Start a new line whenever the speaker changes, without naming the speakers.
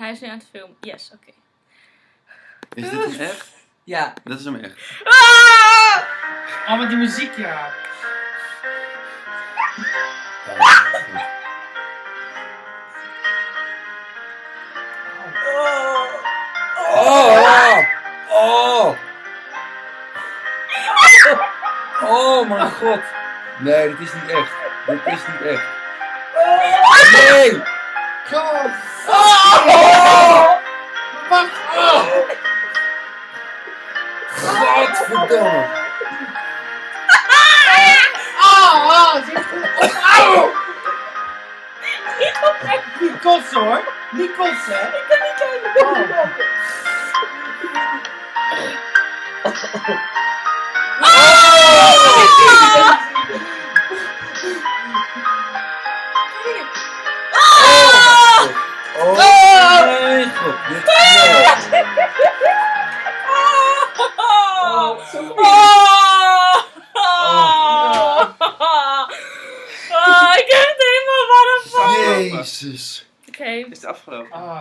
Hij is nu aan het filmen. Yes, oké.
Is dit hem echt?
Ja.
Dat is hem echt.
Oh, met die muziek, ja.
Oh! Oh! Oh mijn god. Nee, dit is niet echt. Dit is niet echt. Nee!
God.
Oh!
Wacht.
Godverdomme.
Niet kotsen hoor. Niet kotsen, hè.
Ik kan niet kijken.
Oh mijn god. Dit is niet.
Ik heb het helemaal warm van.
Jezus.
Oké.
Is het afgelopen?
Ah.